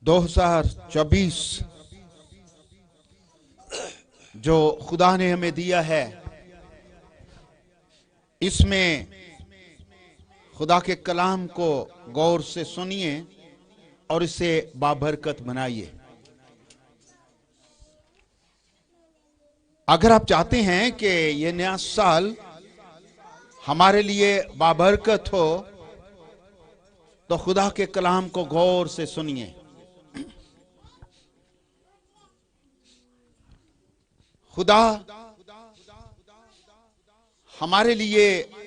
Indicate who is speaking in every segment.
Speaker 1: 2024 جو خدا نے ہمیں دیا ہے، اس میں خدا کے کلام کو غور سے سنیے اور اسے بابرکت بنائیے۔ اگر آپ چاہتے ہیں کہ یہ نیا سال ہمارے لیے بابرکت ہو تو خدا کے کلام کو غور سے سنیے۔ خدا ہمارے لیے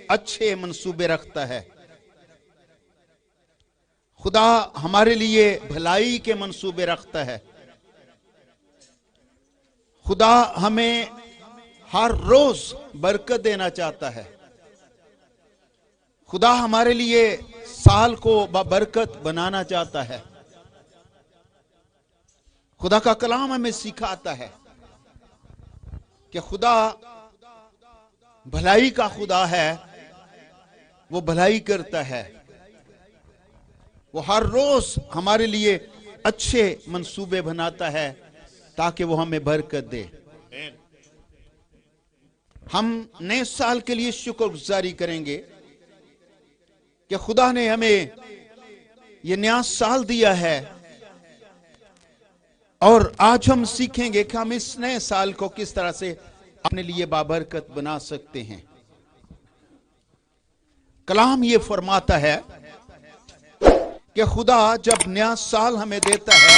Speaker 1: اچھے منصوبے رکھتا ہے۔ خدا ہمارے لیے بھلائی کے منصوبے رکھتا ہے۔ خدا ہمیں ہر روز برکت دینا چاہتا ہے۔ خدا ہمارے لیے سال کو برکت بنانا چاہتا ہے۔ خدا کا کلام ہمیں سکھاتا ہے کہ خدا بھلائی کا خدا ہے، وہ بھلائی کرتا ہے، وہ ہر روز ہمارے لیے اچھے منصوبے بناتا ہے تاکہ وہ ہمیں برکت دے۔ ہم نئے سال کے لیے شکر گزاری کریں گے کہ خدا نے ہمیں یہ نیا سال دیا ہے، اور آج ہم سیکھیں گے کہ ہم اس نئے سال کو کس طرح سے اپنے لیے بابرکت بنا سکتے ہیں۔ کلام یہ فرماتا ہے کہ خدا جب نیا سال ہمیں دیتا ہے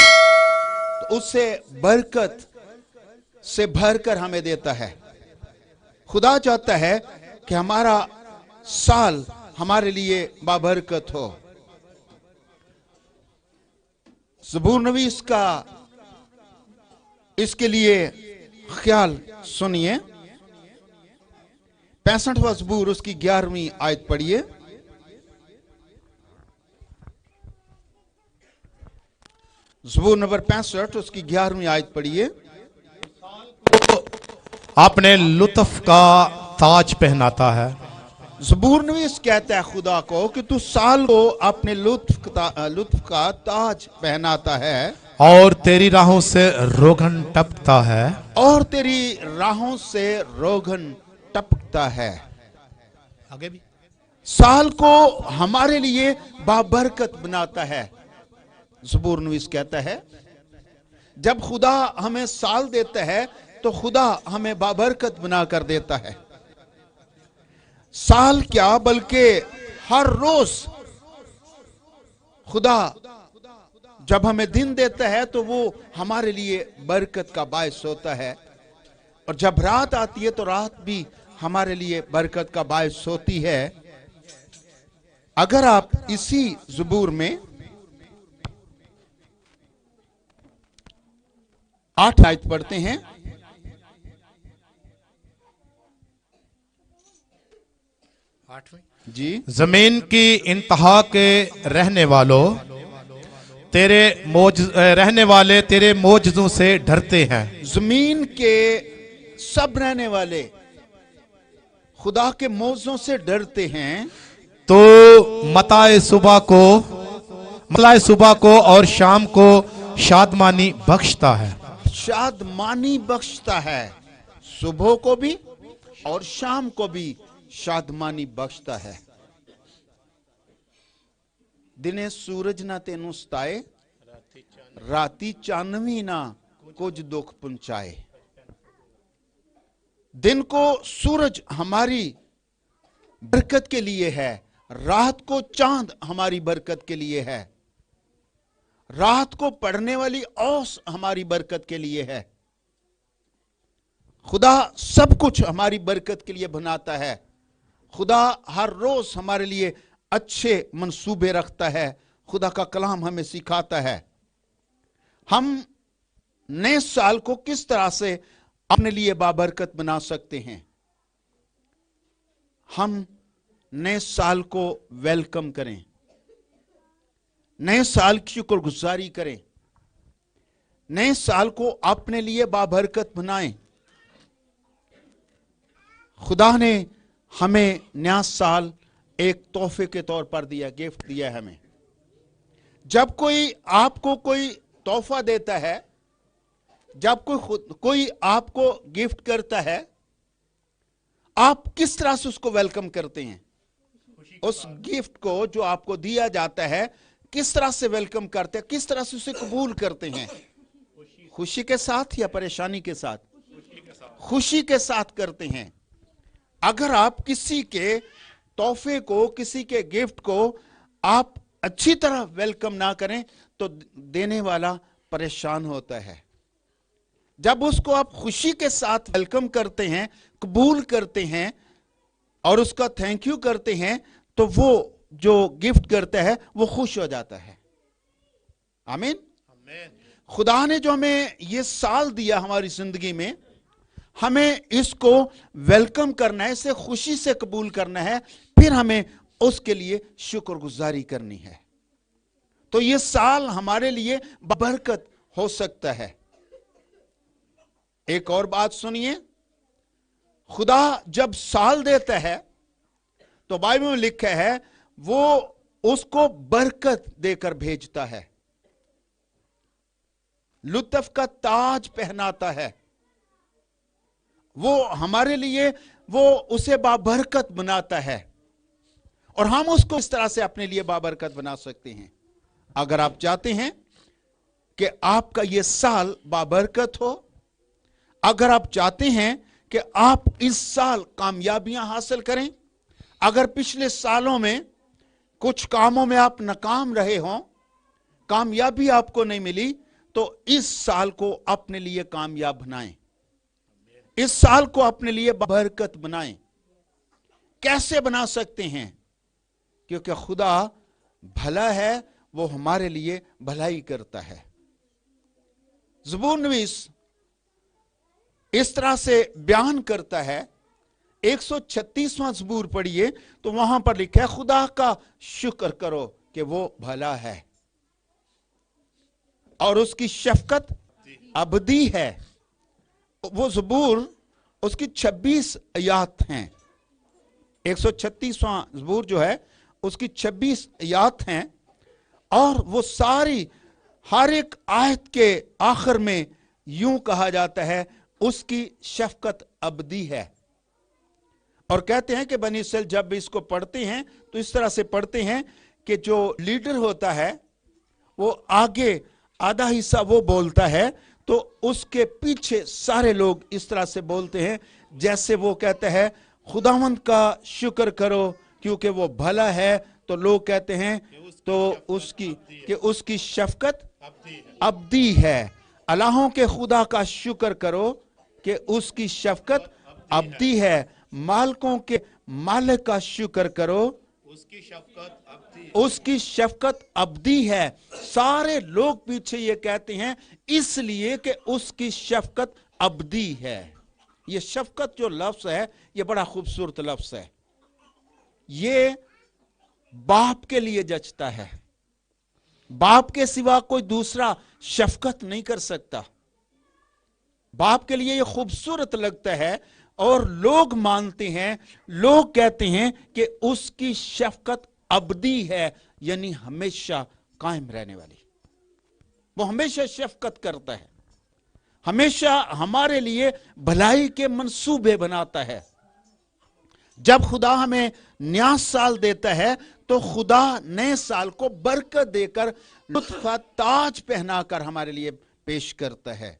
Speaker 1: تو اس سے برکت سے بھر کر ہمیں دیتا ہے۔ خدا چاہتا ہے کہ ہمارا سال ہمارے لیے بابرکت ہو۔ زبور نویس کا اس کے لیے خیال سنیے۔ 65واں زبور اس کی 11ویں آیت پڑھیے۔ زبور نمبر 65 اس کی 11ویں آیت پڑھیے۔
Speaker 2: اپنے لطف کا تاج پہناتا ہے۔
Speaker 1: زبور نویس کہتا ہے خدا کو کہ تو سال کو اپنے لطف کا تاج پہناتا ہے،
Speaker 2: اور تیری راہوں سے روغن ٹپکتا ہے۔
Speaker 1: اور تیری راہوں سے روغن ٹپکتا ہے۔
Speaker 2: آگے بھی
Speaker 1: سال کو ہمارے لیے بابرکت بناتا ہے۔ زبور نویس کہتا ہے جب خدا ہمیں سال دیتا ہے تو خدا ہمیں بابرکت بنا کر دیتا ہے۔ سال کیا بلکہ ہر روز خدا جب ہمیں دن دیتا ہے تو وہ ہمارے لیے برکت کا باعث ہوتا ہے، اور جب رات آتی ہے تو رات بھی ہمارے لیے برکت کا باعث ہوتی ہے۔ اگر آپ اسی زبور میں 8 آیت پڑھتے ہیں۔ جی،
Speaker 2: زمین کی انتہا کے رہنے والے تیرے معجزوں سے ڈرتے ہیں۔
Speaker 1: زمین کے سب رہنے والے خدا کے معجزوں سے ڈرتے ہیں۔
Speaker 2: تو مطلع صبح کو اور شام کو شادمانی بخشتا ہے۔
Speaker 1: شادمانی بخشتا ہے، صبح کو بھی اور شام کو بھی شادمانی بخشتا ہے۔ دنے سورج نہ تینوں ستائے، راتی چانوی نہ کچھ دکھ پہنچائے۔ دن کو سورج ہماری برکت کے لیے ہے، رات کو چاند ہماری برکت کے لیے ہے، رات کو پڑھنے والی اوس ہماری برکت کے لیے ہے۔ خدا سب کچھ ہماری برکت کے لیے بناتا ہے۔ خدا ہر روز ہمارے لیے اچھے منصوبے رکھتا ہے۔ خدا کا کلام ہمیں سکھاتا ہے ہم نئے سال کو کس طرح سے اپنے لیے بابرکت بنا سکتے ہیں۔ ہم نئے سال کو ویلکم کریں، نئے سال کی شکر گزاری کریں، نئے سال کو اپنے لیے بابرکت بنائیں۔ خدا نے ہمیں نیا سال ایک تحفے کے طور پر دیا، گفٹ دیا ہے ہمیں۔ جب کوئی آپ کو کوئی तोहफा देता है, जब कोई आपको गिफ्ट करता है, आप किस तरह से उसको वेलकम करते हैं? उस गिफ्ट को जो आपको दिया जाता है किस तरह से वेलकम करते हैं, किस तरह से उसे कबूल करते हैं? खुशी के साथ या परेशानी के साथ? खुशी के साथ करते हैं। अगर आप किसी के तोहफे को, किसी के गिफ्ट को आप अच्छी तरह वेलकम ना करें तो देने वाला परेशान होता है। जब उसको आप खुशी के साथ वेलकम करते हैं, कबूल करते हैं और उसका थैंक यू करते हैं, तो वो जो गिफ्ट करता है वो खुश हो जाता है। आमीन। खुदा ने जो हमें ये साल दिया हमारी जिंदगी में, हमें इसको वेलकम करना है, इसे खुशी से कबूल करना है, फिर हमें उसके लिए शुक्रगुजारी करनी है। तो ये साल हमारे लिए बरकत हो सकता है। एक और बात सुनिए, खुदा जब साल देता है तो बाइबल में लिखा है वो उसको बरकत देकर भेजता है, लुत्फ का ताज पहनाता है। वो हमारे लिए वो उसे बाबरकत बनाता है और हम उसको इस तरह से अपने लिए बाबरकत बना सकते हैं। अगर आप चाहते हैं कि आपका ये साल बाबरकत हो, अगर आप चाहते हैं कि आप इस साल कामयाबियां हासिल करें, अगर पिछले सालों में कुछ कामों में आप नाकाम रहे हों, कामयाबी आपको नहीं मिली, तो इस साल को अपने लिए कामयाब बनाएं, इस साल को अपने लिए बरकत बनाएं। कैसे बना सकते हैं? क्योंकि खुदा भला है, वो हमारे लिए भलाई करता है। ज़बूर नवीस इस तरह से बयान करता है, 136वां ज़बूर पढ़िए तो वहां पर लिखा है, खुदा का शुक्र करो कि वो भला है और उसकी शफकत अबदी है। वो ज़बूर उसकी 26 आयत हैं। 136वां ज़बूर जो है उसकी 26 आयत हैं और वो सारी हर एक आयत के आखिर में यूं कहा जाता है उसकी शफकत अबदी है। और कहते हैं कि बनी इस्राएल जब भी इसको पढ़ते हैं तो इस तरह से पढ़ते हैं कि जो लीडर होता है वो आगे आधा हिस्सा वो बोलता है तो उसके पीछे सारे लोग इस तरह से बोलते हैं जैसे वो कहता है खुदावंद का शुक्र करो क्योंकि वो भला है, तो लोग कहते हैं तो उसकी शफकत अबदी है। अल्लाहों के खुदा का शुक्र करो कि उसकी शफकत अबदी है, मालकों के मालिक का शुक्र करो उसकी शफकत अबदी है। सारे लोग पीछे ये कहते हैं इसलिए कि उसकी शफकत अबदी है। ये शफकत जो लफ्ज है ये बड़ा खूबसूरत लफ्ज है। ये बाप के लिए जचता है, बाप के सिवा कोई दूसरा शफकत नहीं कर सकता। बाप के लिए ये खूबसूरत लगता है और लोग मानते हैं, लोग कहते हैं कि उसकी शफकत अबदी है, यानी हमेशा कायम रहने वाली। वो हमेशा शफकत करता है, हमेशा हमारे लिए भलाई के मंसूबे बनाता है। जब खुदा हमें नया साल देता है तो खुदा नए साल को बरकत देकर लुत्फ का ताज पहनाकर हमारे लिए पेश करता है।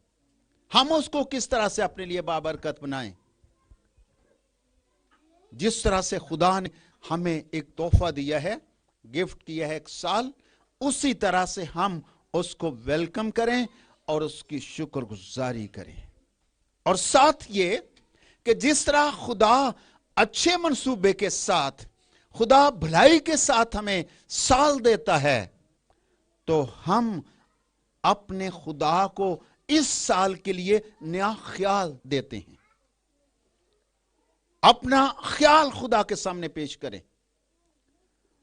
Speaker 1: हम उसको किस तरह से अपने लिए बाबरकत बनाएं? जिस तरह से खुदा ने हमें एक तोहफा दिया है, गिफ्ट किया है एक साल, उसी तरह से हम उसको वेलकम करें और उसकी शुक्रगुजारी करें। और साथ ये कि जिस तरह खुदा अच्छे मंसूबे के साथ, खुदा भलाई के साथ हमें साल देता है, तो हम अपने खुदा को इस साल के लिए नया ख्याल देते हैं। अपना ख्याल खुदा के सामने पेश करें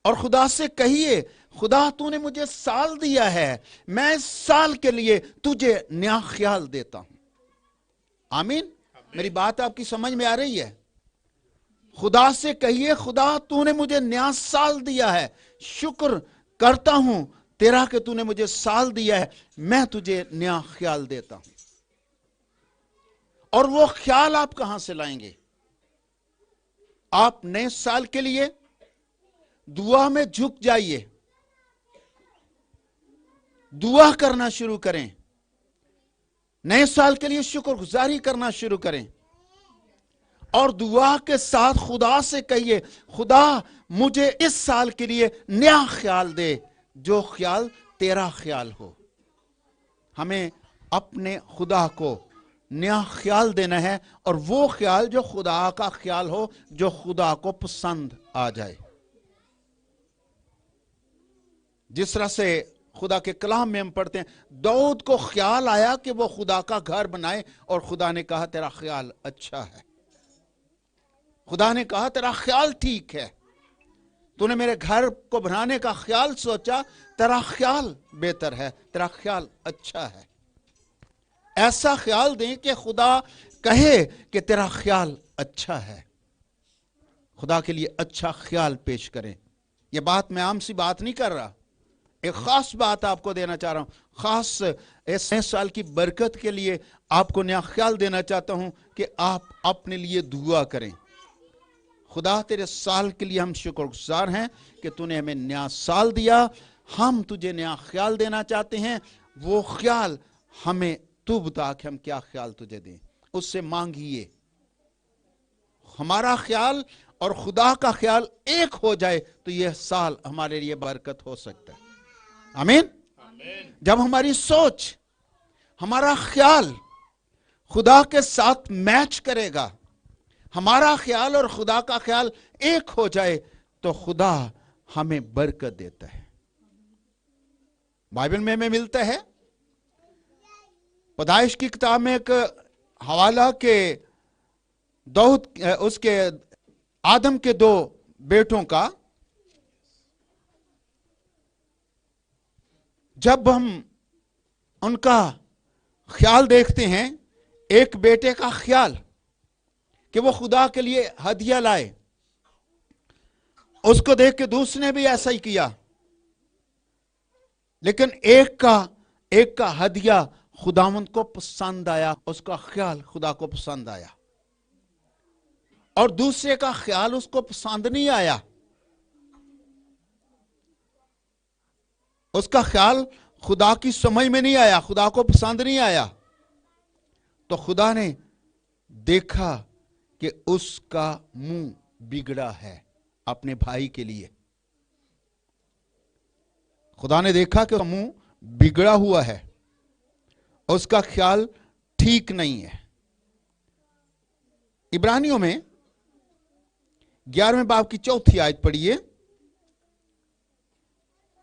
Speaker 1: और खुदा से कहिए, खुदा तूने मुझे साल दिया है, मैं इस साल के लिए तुझे नया ख्याल देता हूं। आमीन। मेरी बात आपकी समझ में आ रही है? खुदा से कहिए, खुदा तूने मुझे नया साल दिया है, शुक्र करता हूं तेरा कि तूने मुझे साल दिया है, मैं तुझे नया ख्याल देता हूं। और वो ख्याल आप कहां से लाएंगे? आप नए साल के लिए दुआ में झुक जाइए, दुआ करना शुरू करें, नए साल के लिए शुक्रगुजारी करना शुरू करें और दुआ के साथ खुदा से कहिए, खुदा मुझे इस साल के लिए नया ख्याल दे, जो ख्याल तेरा ख्याल हो। हमें अपने खुदा को नया ख्याल देना है और वो ख्याल जो खुदा का ख्याल हो, जो खुदा को पसंद आ जाए। जिस तरह से खुदा के कलाम में हम पढ़ते हैं, दाऊद को ख्याल आया कि वो खुदा का घर बनाए और खुदा ने कहा तेरा ख्याल अच्छा है। खुदा ने कहा तेरा ख्याल ठीक है, तूने मेरे घर को बनाने का ख्याल सोचा, तेरा ख्याल बेहतर है, तेरा ख्याल अच्छा है। ऐसा ख्याल दें कि खुदा कहे कि तेरा ख्याल अच्छा है। खुदा के लिए अच्छा ख्याल पेश करें। यह बात मैं आम सी बात नहीं कर रहा, एक खास बात आपको देना चाह रहा हूं। खास इस नए साल की बरकत के लिए आपको नया ख्याल देना चाहता हूं कि आप अपने लिए दुआ करें। खुदा तेरे साल के लिए हम शुक्रगुजार हैं कि तूने हमें नया साल दिया, हम तुझे नया ख्याल देना चाहते हैं। वो ख्याल हमें तू बता कि हम क्या ख्याल तुझे दें, उससे मांगिए। हमारा ख्याल और खुदा का ख्याल एक हो जाए तो यह साल हमारे लिए बरकत हो सकता है। आमीन। जब हमारी सोच, हमारा ख्याल खुदा के साथ मैच करेगा, हमारा ख्याल और खुदा का ख्याल एक हो जाए तो खुदा हमें बरकत देता है। बाइबल में हमें मिलता है, पैदाइश की किताब में एक हवाला के दाऊद, उसके आदम के 2 बेटों का। जब हम उनका ख्याल देखते हैं, एक बेटे का ख्याल कि वो खुदा के लिए हदिया लाए, उसको देख के दूसरे ने भी ऐसा ही किया, लेकिन एक का हदिया खुदावंद को पसंद आया, उसका ख्याल खुदा को पसंद आया, और दूसरे का ख्याल उसको पसंद नहीं आया। उसका ख्याल खुदा की समझ में नहीं आया, खुदा को पसंद नहीं आया। तो खुदा ने देखा कि उसका मुंह बिगड़ा है अपने भाई के लिए। खुदा ने देखा कि उसका मुंह बिगड़ा हुआ है, उसका ख्याल ठीक नहीं है। इब्रानियों में 11वें बाब की 4थी आयत पढ़िए।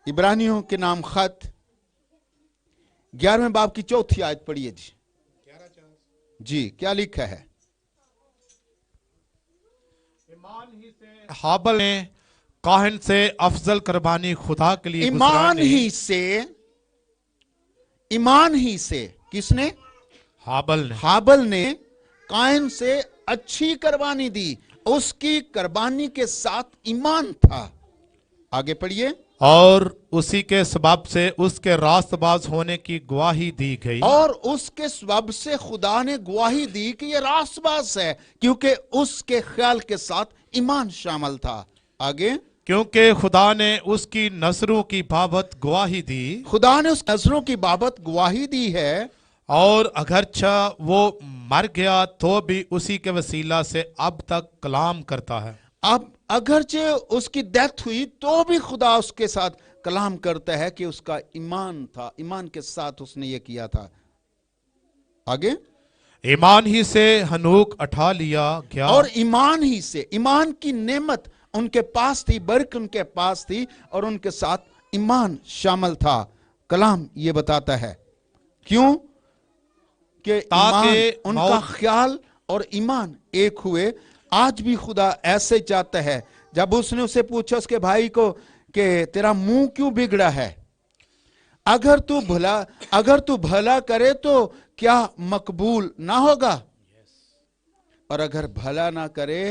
Speaker 1: इब्रानियों के नाम खत 11वें बाब की 4थी आयत पढ़िए जी। जी क्या लिखा है?
Speaker 2: हाबल ने काहिन से अफजल कुर्बानी खुदा के लिए
Speaker 1: ईमान ही से किसने? हाबल ने काहिन से अच्छी कुर्बानी दी, उसकी कुर्बानी के साथ ईमान था। आगे पढ़िए।
Speaker 2: और उसी के सबब से उसके रास्तबाज होने की गवाही दी गई।
Speaker 1: और उसके सबब से खुदा ने गवाही दी कि ये रास्तबाज है, क्योंकि उसके ख्याल के साथ ईमान शामिल था। आगे।
Speaker 2: क्योंकि खुदा ने उसकी नजरों की बाबत गवाही दी।
Speaker 1: खुदा ने उस नजरों की बाबत गवाही दी है।
Speaker 2: और अगरचा वो मर गया तो भी उसी के वसीला से अब तक कलाम करता है।
Speaker 1: अब अगरचे उसकी डेथ हुई तो भी खुदा उसके साथ कलाम करता है कि उसका ईमान था, ईमान के साथ उसने ये किया था। आगे।
Speaker 2: ईमान ही से हनूक उठा लिया गया।
Speaker 1: और ईमान ही से, ईमान की नेमत उनके पास थी, बरकत उनके पास थी, और उनके साथ ईमान शामिल था। कलाम ये बताता है क्यों कि ईमान, उनका ख्याल और ईमान एक हुए। आज भी खुदा ऐसे चाहता है। जब उसने उसे पूछा उसके भाई को कि तेरा मुंह क्यों बिगड़ा है, अगर तू भला करे तो क्या मकबूल ना होगा, और अगर भला ना करे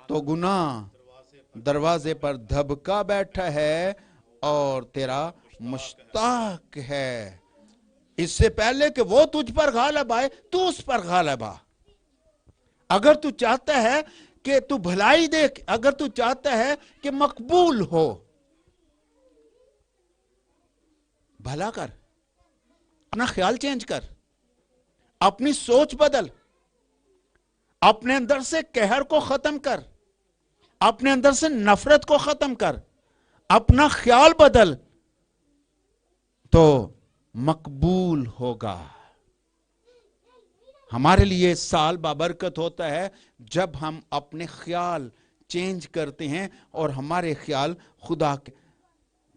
Speaker 1: तो गुनाह दरवाजे पर धबका बैठा है और तेरा मुश्ताक है। इससे पहले कि वो तुझ पर गालिब आए, तू उस पर गालिब आ। अगर तू चाहता है कि तू भलाई देख, अगर तू चाहता है कि मकबूल हो, भला कर, अपना ख्याल चेंज कर, अपनी सोच बदल, अपने अंदर से कहर को खत्म कर, अपने अंदर से नफरत को खत्म कर, अपना ख्याल बदल, तो मकबूल होगा। हमारे लिए साल बाबरकत होता है जब हम अपने ख्याल चेंज करते हैं और हमारे ख्याल खुदा के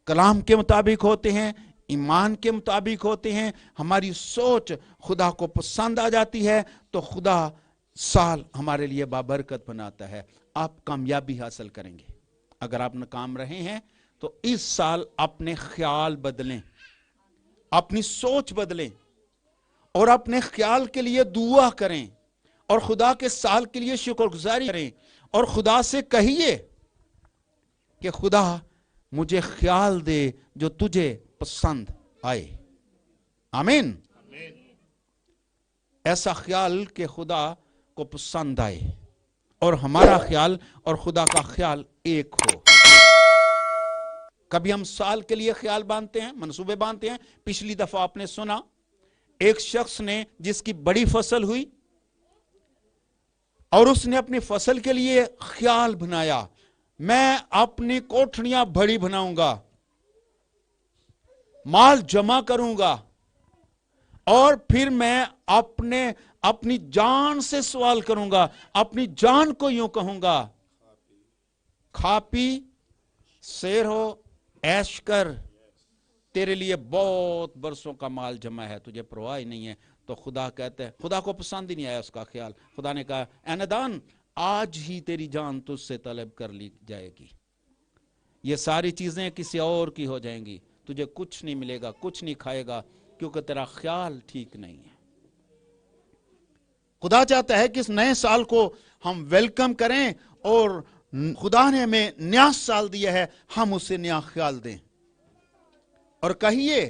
Speaker 1: कलाम के मुताबिक होते हैं, ईमान के मुताबिक होते हैं, हमारी सोच खुदा को पसंद आ जाती है, तो खुदा साल हमारे लिए बाबरकत बनाता है। आप कामयाबी हासिल करेंगे। अगर आप नाकाम रहे हैं तो इस साल अपने ख्याल बदलें, अपनी सोच बदलें और अपने ख्याल के लिए दुआ करें और खुदा के साल के लिए शुक्रगुजारी करें और खुदा से कहिए कि खुदा मुझे ख्याल दे जो तुझे पसंद आए। आमीन। ऐसा ख्याल कि खुदा को पसंद आए और हमारा ख्याल और खुदा का ख्याल एक हो। कभी हम साल के लिए ख्याल बांधते हैं, मंसूबे बांधते हैं। पिछली दफा आपने सुना एक शख्स ने जिसकी बड़ी फसल हुई और उसने अपनी फसल के लिए ख्याल बनाया, मैं अपनी कोठरियां बड़ी बनाऊंगा, माल जमा करूंगा और फिर मैं अपनी जान से सवाल करूंगा, अपनी जान को यूं कहूंगा, खा पी शेर हो, ऐश कर, तेरे लिए बहुत बरसों का माल जमा है, तुझे परवाह ही नहीं है। तो खुदा कहते हैं, खुदा को पसंद ही नहीं आया उसका ख्याल। खुदा ने कहा, ऐ नादान, आज ही तेरी जान तुझसे तलब कर ली जाएगी, ये सारी चीजें किसी और की हो जाएंगी, तुझे कुछ नहीं मिलेगा, कुछ नहीं खाएगा, क्योंकि तेरा ख्याल ठीक नहीं है। खुदा चाहता है कि इस नए साल को हम वेलकम करें और खुदा ने हमें नया साल दिया है, हम उसे नया ख्याल दें और कहिए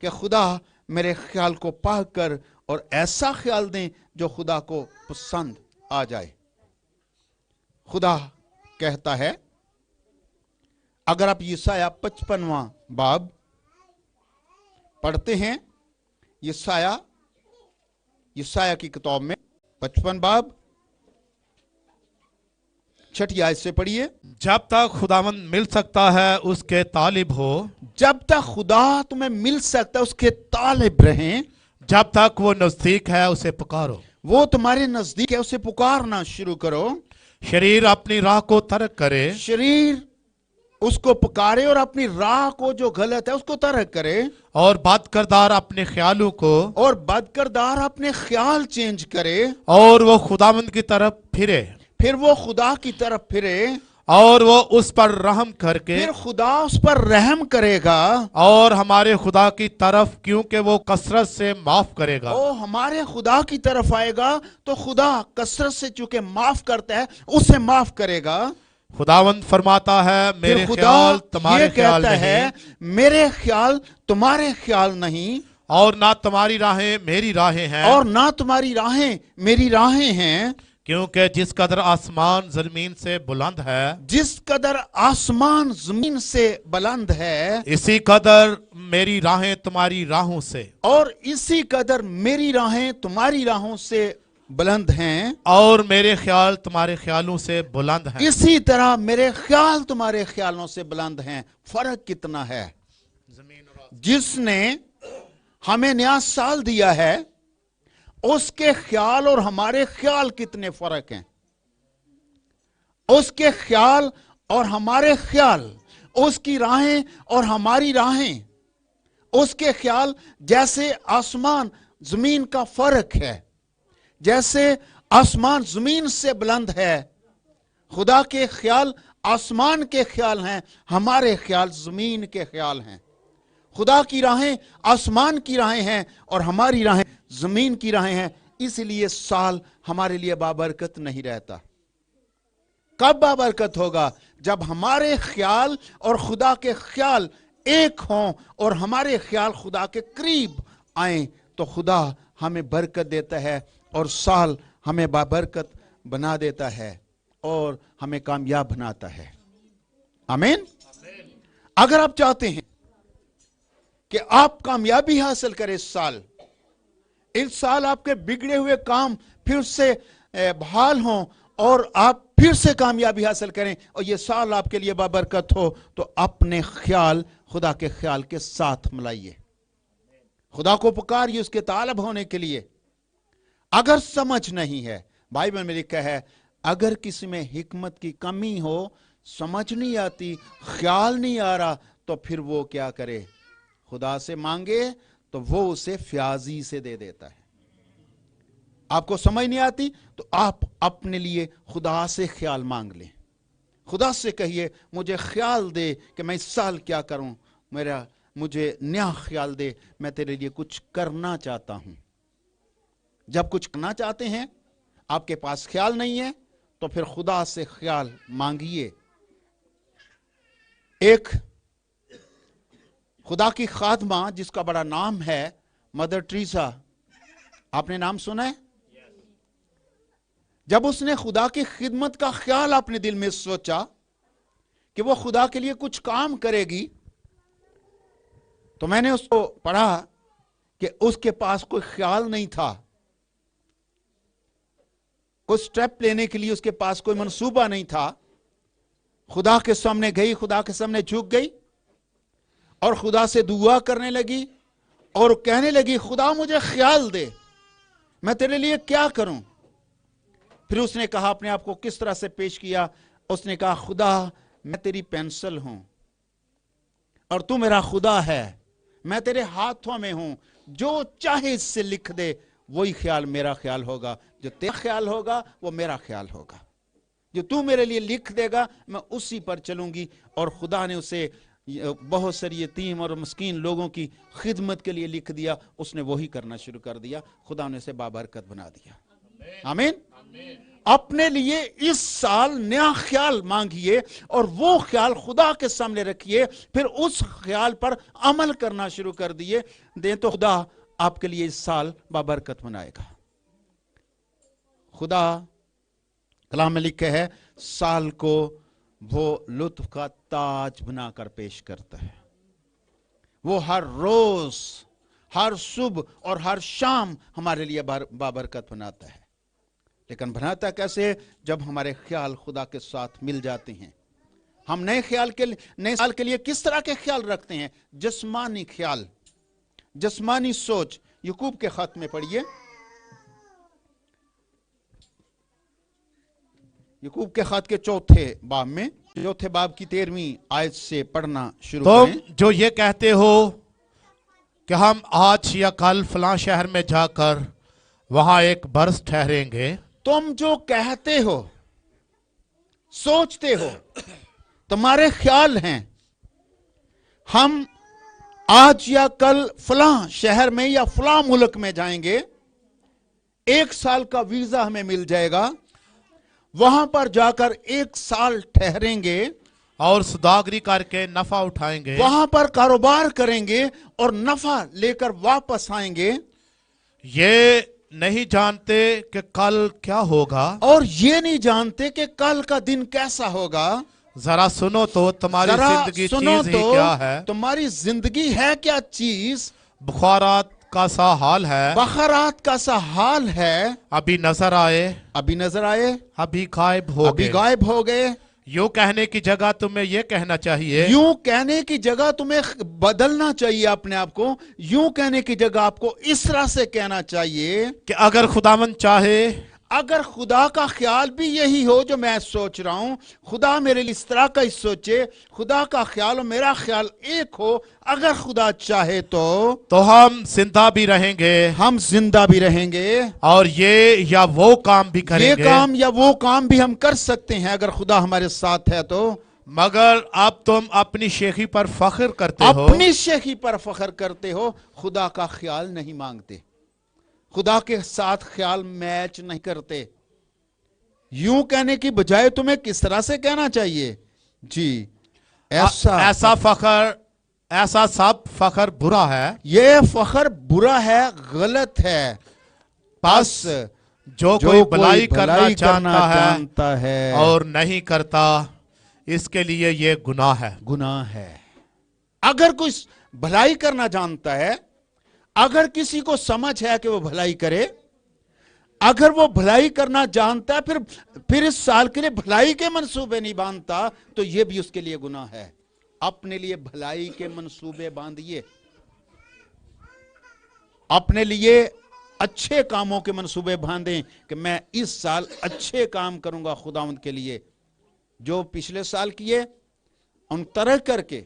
Speaker 1: कि खुदा मेरे ख्याल को पाक कर और ऐसा ख्याल दें जो खुदा को पसंद आ जाए। खुदा कहता है, अगर आप यशायाह 55वां बाब पढ़ते हैं, यशायाह की किताब में 55 बाब 6 आयत से पढ़िए।
Speaker 2: जब तक खुदावंद मिल सकता है उसके तालिब हो,
Speaker 1: जब तक खुदा तुम्हें मिल सकता है उसके तालिब रहें,
Speaker 2: जब तक वो नजदीक है उसे पुकारो,
Speaker 1: वो तुम्हारे नजदीक है उसे पुकारना शुरू करो।
Speaker 2: शरीर अपनी राह को तर्क करे,
Speaker 1: शरीर उसको पुकारे और अपनी राह को जो गलत है उसको तर्क करे,
Speaker 2: और बदकिरदार अपने ख्यालों को,
Speaker 1: और बदकिरदार अपने ख्याल चेंज करे,
Speaker 2: और वो खुदावंद की तरफ फिरे,
Speaker 1: फिर वो खुदा की तरफ फिरे,
Speaker 2: और वो उस पर रहम करके,
Speaker 1: फिर खुदा उस पर रहम करेगा,
Speaker 2: और हमारे खुदा की तरफ क्योंकि वो कसरत से माफ करेगा।
Speaker 1: ओ हमारे खुदा की तरफ आएगा तो खुदा कसरत से चूंकि माफ करता है उसे माफ करेगा।
Speaker 2: खुदावंद फरमाता है, मेरे
Speaker 1: फिर खुदा
Speaker 2: ख्याल तुम्हारे
Speaker 1: ये
Speaker 2: ख्याल
Speaker 1: कहता
Speaker 2: नहीं,
Speaker 1: है, मेरे ख्याल तुम्हारे ख्याल नहीं,
Speaker 2: और ना तुम्हारी राहें मेरी राहें हैं,
Speaker 1: और ना तुम्हारी राहें मेरी राहें हैं।
Speaker 2: क्योंकि जिस कदर आसमान जमीन से बुलंद है,
Speaker 1: जिस कदर आसमान जमीन से बुलंद है,
Speaker 2: इसी कदर मेरी राहें तुम्हारी राहों से,
Speaker 1: और इसी कदर मेरी राहें तुम्हारी राहों से बुलंद हैं,
Speaker 2: और मेरे ख्याल तुम्हारे ख्यालों से बुलंद हैं।
Speaker 1: इसी तरह मेरे ख्याल तुम्हारे ख्यालों से बुलंद हैं। फर्क कितना है। जिसने हमें नया साल दिया है उसके ख्याल और हमारे ख्याल कितने फर्क हैं। उसके ख्याल और हमारे ख्याल, उसकी राहें और हमारी राहें, उसके ख्याल जैसे आसमान जमीन का फर्क है, जैसे आसमान जमीन से बुलंद है। खुदा के ख्याल आसमान के ख्याल हैं, हमारे ख्याल जमीन के ख्याल हैं। खुदा की राहें आसमान की राहें हैं और हमारी राहें जमीन की राहें हैं। इसलिए साल हमारे लिए बाबरकत नहीं रहता। कब बाबरकत होगा? जब हमारे ख्याल और खुदा के ख्याल ایک ہوں اور ہمارے خیال خدا کے قریب آئیں تو خدا ہمیں برکت دیتا ہے اور سال ہمیں بابرکت بنا دیتا ہے اور ہمیں کامیاب بناتا ہے. آمین. اگر آپ چاہتے ہیں کہ آپ کامیابی حاصل کریں اس سال آپ کے بگڑے ہوئے کام پھر سے بحال ہوں اور آپ پھر سے کامیابی حاصل کریں اور یہ سال آپ کے لیے بابرکت ہو, تو اپنے خیال خدا کے خیال کے ساتھ ملائیے. خدا کو پکاریے اس کے طالب ہونے کے لیے. اگر سمجھ نہیں ہے, بائبل میں لکھا ہے اگر کسی میں حکمت کی کمی ہو, سمجھ نہیں آتی, خیال نہیں آ رہا, تو پھر وہ کیا کرے؟ خدا سے مانگے تو وہ اسے فیاضی سے دے دیتا ہے. آپ کو سمجھ نہیں آتی تو آپ اپنے لیے خدا سے خیال مانگ لیں. خدا سے کہیے مجھے خیال دے کہ میں اس سال کیا کروں, مجھے نیا خیال دے, میں تیرے لیے کچھ کرنا چاہتا ہوں. جب کچھ کرنا چاہتے ہیں آپ کے پاس خیال نہیں ہے تو پھر خدا سے خیال مانگیے. ایک خدا کی خادمہ جس کا بڑا نام ہے مدر ٹریسا, آپ نے نام سنا ہے؟ جب اس نے خدا کی خدمت کا خیال اپنے دل میں سوچا کہ وہ خدا کے لیے کچھ کام کرے گی, تو میں نے اس کو پڑھا کہ اس کے پاس کوئی خیال نہیں تھا, کوئی سٹیپ لینے کے لیے اس کے پاس کوئی منصوبہ نہیں تھا. خدا کے سامنے گئی, خدا کے سامنے جھک گئی اور خدا سے دعا کرنے لگی اور کہنے لگی خدا مجھے خیال دے, میں تیرے لیے کیا کروں. پھر اس نے کہا, اپنے آپ کو کس طرح سے پیش کیا, اس نے کہا خدا میں تیری پینسل ہوں اور تو میرا خدا ہے, میں تیرے ہاتھوں میں ہوں, جو چاہے اس سے لکھ دے, وہی خیال میرا خیال ہوگا, جو تیرا خیال ہوگا وہ میرا خیال ہوگا, جو تو میرے لیے لکھ دے گا میں اسی پر چلوں گی. اور خدا نے اسے بہت ساری یتیم اور مسکین لوگوں کی خدمت کے لیے لکھ دیا, اس نے وہی کرنا شروع کر دیا, خدا نے اسے بابرکت بنا دیا. آمین. اپنے لیے اس سال نیا خیال مانگیے اور وہ خیال خدا کے سامنے رکھیے, پھر اس خیال پر عمل کرنا شروع کر دیں تو خدا آپ کے لیے اس سال بابرکت بنائے گا. خدا کلام میں لکھا ہے سال کو وہ لطف کا تاج بنا کر پیش کرتا ہے. وہ ہر روز, ہر صبح اور ہر شام ہمارے لیے بابرکت بناتا ہے. لیکن بناتا کیسے؟ جب ہمارے خیال خدا کے ساتھ مل جاتے ہیں. ہم نئے سال کے لیے کس طرح کے خیال رکھتے ہیں؟ جسمانی خیال, جسمانی سوچ. یعقوب کے خط میں پڑھیے, یعقوب کے خط کے چوتھے باب کی 13ویں آیت سے پڑھنا شروع کریں.
Speaker 2: تم جو یہ کہتے ہو کہ ہم آج یا کل فلاں شہر میں جا کر وہاں ایک برس ٹھہریں گے,
Speaker 1: تم جو کہتے ہو, سوچتے ہو, تمہارے خیال ہیں ہم آج یا کل فلاں شہر میں یا فلاں ملک میں جائیں گے, 1 سال کا ویزا ہمیں مل جائے گا, وہاں پر جا کر 1 سال ٹھہریں گے
Speaker 2: اور سوداگری کر کے نفع اٹھائیں گے,
Speaker 1: وہاں پر کاروبار کریں گے اور نفع لے کر واپس آئیں گے.
Speaker 2: یہ نہیں جانتے کہ کل کیا ہوگا,
Speaker 1: اور یہ نہیں جانتے کہ کل کا دن کیسا ہوگا.
Speaker 2: ذرا سنو تو تمہاری زندگی چیز ہی کیا ہے,
Speaker 1: تمہاری زندگی ہے کیا چیز.
Speaker 2: بخارات کا سا حال ہے,
Speaker 1: بخارات کا سا حال ہے,
Speaker 2: ابھی نظر آئے, ابھی غائب
Speaker 1: ہو گئے.
Speaker 2: یوں کہنے کی جگہ تمہیں یہ کہنا چاہیے,
Speaker 1: یوں کہنے کی جگہ تمہیں بدلنا چاہیے اپنے آپ کو. یوں کہنے کی جگہ آپ کو اس طرح سے کہنا چاہیے
Speaker 2: کہ اگر خداوند چاہے,
Speaker 1: اگر خدا کا خیال بھی یہی ہو جو میں سوچ رہا ہوں, خدا میرے لیے اس طرح کا ہی سوچے, خدا کا خیال اور میرا خیال ایک ہو, اگر خدا چاہے تو
Speaker 2: ہم زندہ بھی رہیں گے, اور یہ یا وہ کام بھی کریں گے,
Speaker 1: یہ کام یا وہ کام بھی ہم کر سکتے ہیں اگر خدا ہمارے ساتھ ہے تو.
Speaker 2: مگر اب تم اپنی شیخی پر فخر کرتے ہو,
Speaker 1: اپنی شیخی پر فخر کرتے ہو, خدا کا خیال نہیں مانگتے, خدا کے ساتھ خیال میچ نہیں کرتے. یوں کہنے کی بجائے تمہیں کس طرح سے کہنا چاہیے؟ جی,
Speaker 2: ایسا فخر ऐसा सब फखर बुरा है,
Speaker 1: ये फखर बुरा है, गलत है।
Speaker 2: बस जो
Speaker 1: जो
Speaker 2: कोई
Speaker 1: कोई
Speaker 2: भलाई करना
Speaker 1: भलाई करना
Speaker 2: चाहता है
Speaker 1: जानता है
Speaker 2: और नहीं करता, इसके लिए ये गुनाह है।
Speaker 1: गुनाह है। अगर कोई भलाई करना जानता है, अगर किसी को समझ है कि वो भलाई करे, अगर वो भलाई करना जानता है फिर इस साल के लिए भलाई के मंसूबे नहीं बांधता, तो ये भी उसके लिए गुनाह है। अपने लिए भलाई के मंसूबे बांधिए, अपने लिए अच्छे कामों के मंसूबे बांधें कि मैं इस साल अच्छे काम करूंगा खुदावंद के लिए। जो पिछले साल किए उन तरह करके,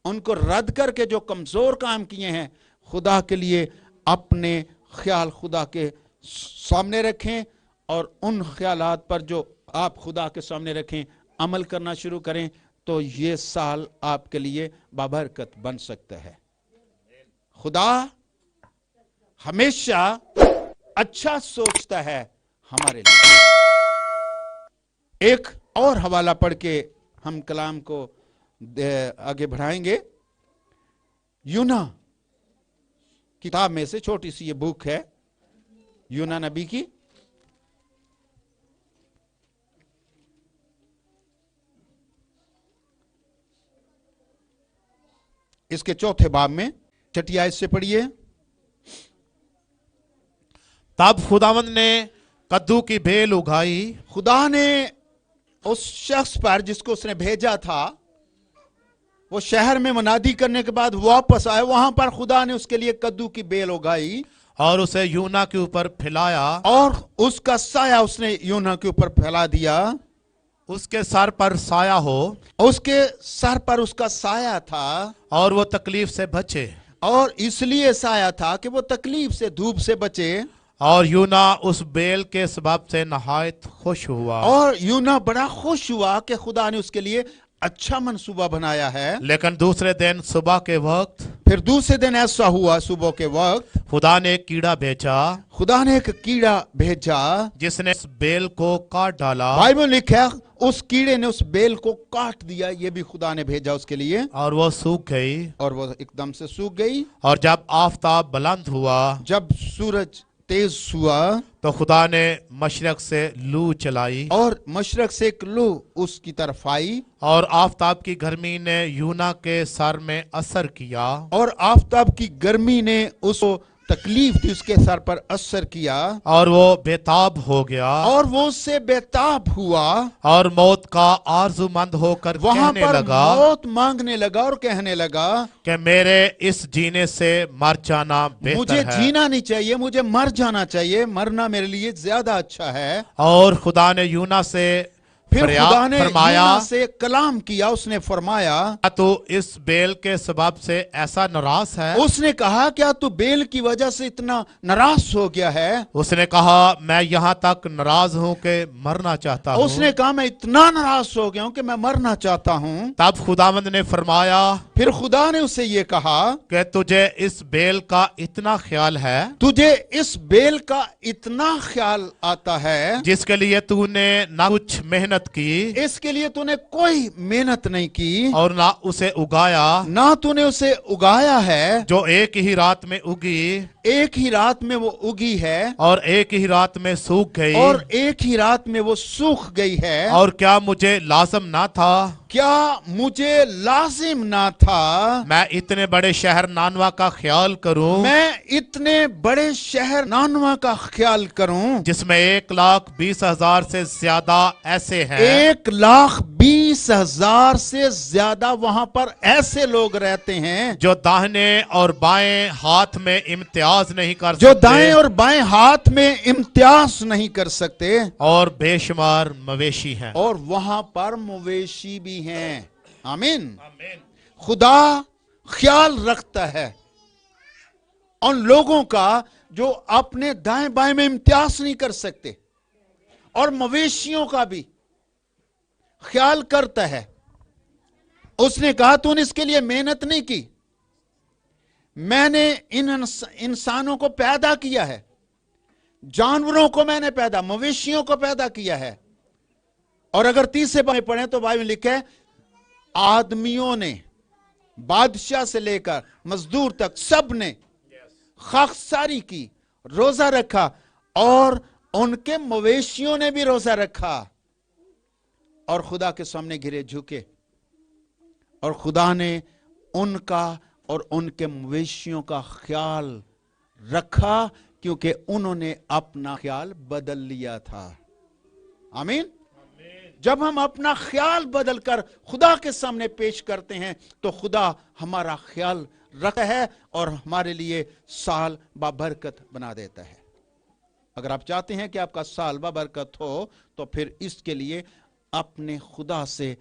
Speaker 1: उनको रद्द करके जो कमजोर काम किए हैं, खुदा के लिए अपने ख्याल खुदा के सामने रखें और उन ख्यालात पर जो आप खुदा के सामने रखें, अमल करना शुरू करें, तो ये साल आपके लिए बाबरकत बन सकता है। खुदा हमेशा अच्छा सोचता है हमारे लिए। एक और हवाला पढ़ के हम कलाम को आगे बढ़ाएंगे। यूना किताब में से छोटी सी ये बुक है, यूना नबी की। इसके चौथे बाब में 6 आयत से पढ़िए।
Speaker 2: तब खुदावंद ने कद्दू की बेल उगाई।
Speaker 1: खुदा ने उस शख्स पर जिसको उसने भेजा था, वो शहर में मुनादी करने के बाद वापस आए, वहां पर खुदा ने उसके लिए कद्दू की बेल उगाई
Speaker 2: और उसे यूना के ऊपर फैलाया,
Speaker 1: और उसका साया उसने यूना के ऊपर फैला दिया।
Speaker 2: उसके सर पर साया हो,
Speaker 1: उसके सर पर उसका साया था,
Speaker 2: और वो तकलीफ से बचे।
Speaker 1: और इसलिए साया था कि वो तकलीफ से, धूप से बचे।
Speaker 2: और यूना उस बेल के सबब से नहायत खुश हुआ।
Speaker 1: और यूना बड़ा खुश हुआ कि खुदा ने उसके लिए अच्छा मंसूबा बनाया है।
Speaker 2: लेकिन दूसरे दिन सुबह के वक्त,
Speaker 1: फिर दूसरे दिन ऐसा हुआ, सुबह के वक्त
Speaker 2: खुदा ने एक कीड़ा भेजा,
Speaker 1: खुदा ने एक कीड़ा भेजा
Speaker 2: जिसने उस बेल को काट डाला।
Speaker 1: बाइबल लिखा उस कीड़े ने उस बेल को काट दिया। ये भी खुदा ने भेजा उसके लिए,
Speaker 2: और वो सूख गई।
Speaker 1: और वो एकदम से सूख गई।
Speaker 2: और जब आफताब बुलंद हुआ,
Speaker 1: जब सूरज तेज हुआ,
Speaker 2: तो खुदा ने मशरक से लू चलाई,
Speaker 1: और मशरक से एक लू उसकी तरफ आई,
Speaker 2: और आफताब की गर्मी ने यूना के सर में असर किया।
Speaker 1: और आफताब की गर्मी ने उसको तकलीफ थी, उसके सर पर असर किया,
Speaker 2: और वो बेताब हो गया,
Speaker 1: और वो उससे बेताब हुआ,
Speaker 2: और मौत का आरज़ूमंद होकर
Speaker 1: वहां
Speaker 2: कहने
Speaker 1: पर
Speaker 2: लगा
Speaker 1: मौत मांगने लगा और कहने लगा
Speaker 2: कि मेरे इस जीने से मर जाना बेहतर
Speaker 1: मुझे
Speaker 2: है।
Speaker 1: जीना नहीं चाहिए, मुझे मर जाना चाहिए, मरना मेरे लिए ज्यादा अच्छा है।
Speaker 2: और खुदा ने यूना से
Speaker 1: फिर खुदा ने
Speaker 2: फरमाया,
Speaker 1: यूना से कलाम किया। उसने फरमाया,
Speaker 2: क्या तू इस बेल के सबब से ऐसा नाराज है?
Speaker 1: उसने कहा क्या तू बेल की वजह से इतना नाराज हो गया है?
Speaker 2: उसने कहा मैं यहाँ तक नाराज हूँ कि मरना चाहता हूँ।
Speaker 1: उसने कहा मैं इतना नाराज हो गया हूं कि मैं मरना चाहता हूं।
Speaker 2: तब खुदावंद ने फरमाया,
Speaker 1: फिर खुदा ने उसे ये कहा
Speaker 2: कि तुझे इस बेल का इतना ख्याल है,
Speaker 1: तुझे इस बेल का इतना ख्याल आता है,
Speaker 2: जिसके लिए तूने ना कुछ मेहनत की,
Speaker 1: इसके लिए तूने कोई मेहनत नहीं की,
Speaker 2: और ना उसे उगाया,
Speaker 1: ना तूने उसे उगाया है,
Speaker 2: जो एक ही रात में उगी
Speaker 1: एक ही रात में वो उगी है,
Speaker 2: और एक ही रात में सूख गई।
Speaker 1: और एक ही रात में वो सूख गई है।
Speaker 2: और क्या मुझे लाजम ना था,
Speaker 1: क्या मुझे लाजिम ना था
Speaker 2: मैं इतने बड़े शहर नानवा का ख्याल करूं,
Speaker 1: मैं इतने बड़े शहर नानवा का ख्याल करूं,
Speaker 2: जिसमें 1,20,000 से ज्यादा ऐसे हैं,
Speaker 1: 1,20,000 से ज्यादा वहां पर ऐसे लोग रहते हैं
Speaker 2: जो दाहिने और बाएं हाथ में इम्तियाज नहीं कर
Speaker 1: जो
Speaker 2: सकते,
Speaker 1: दाएं और बाएं हाथ में इम्तियाज नहीं कर सकते,
Speaker 2: और बेशुमार मवेशी हैं।
Speaker 1: और वहां पर मवेशी भी हैं। आमीन। खुदा ख्याल रखता है उन लोगों का जो अपने दाएं बाएं में इम्तियाज नहीं कर सकते, और मवेशियों का भी ख्याल करता है। उसने कहा तूने इसके लिए मेहनत नहीं की, मैंने इन इंसानों को पैदा किया है, जानवरों को मैंने पैदा, मवेशियों को पैदा किया है। और अगर 30 से पढ़े तो बाइबल में लिखा है आदमियों ने बादशाह से लेकर मजदूर तक सब ने खाकसारी की, रोजा रखा, और उनके मवेशियों ने भी रोजा रखा और खुदा के सामने गिरे झुके, और खुदा ने उनका और उनके मवेशियों का ख्याल रखा क्योंकि उन्होंने अपना ख्याल बदल लिया था। आमीन। जब हम अपना ख्याल बदलकर खुदा के सामने पेश करते हैं तो खुदा हमारा ख्याल रखता है और हमारे लिए साल बाबरकत बना देता है। अगर आप चाहते हैं कि आपका साल बाबरकत हो तो फिर इसके लिए अपने खुदा से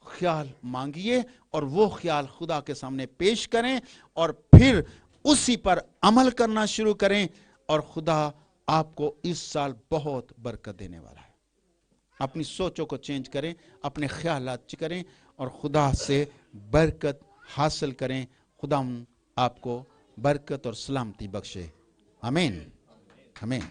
Speaker 1: ख्याल मांगिए और वो ख्याल खुदा के सामने पेश करें और फिर उसी पर अमल करना शुरू करें, और खुदा आपको इस साल बहुत बरकत देने वाला है। अपनी सोचों को चेंज करें, अपने ख्यालात करें और खुदा से बरकत हासिल करें। खुदा आपको बरकत और सलामती बख्शे। आमीन, आमीन।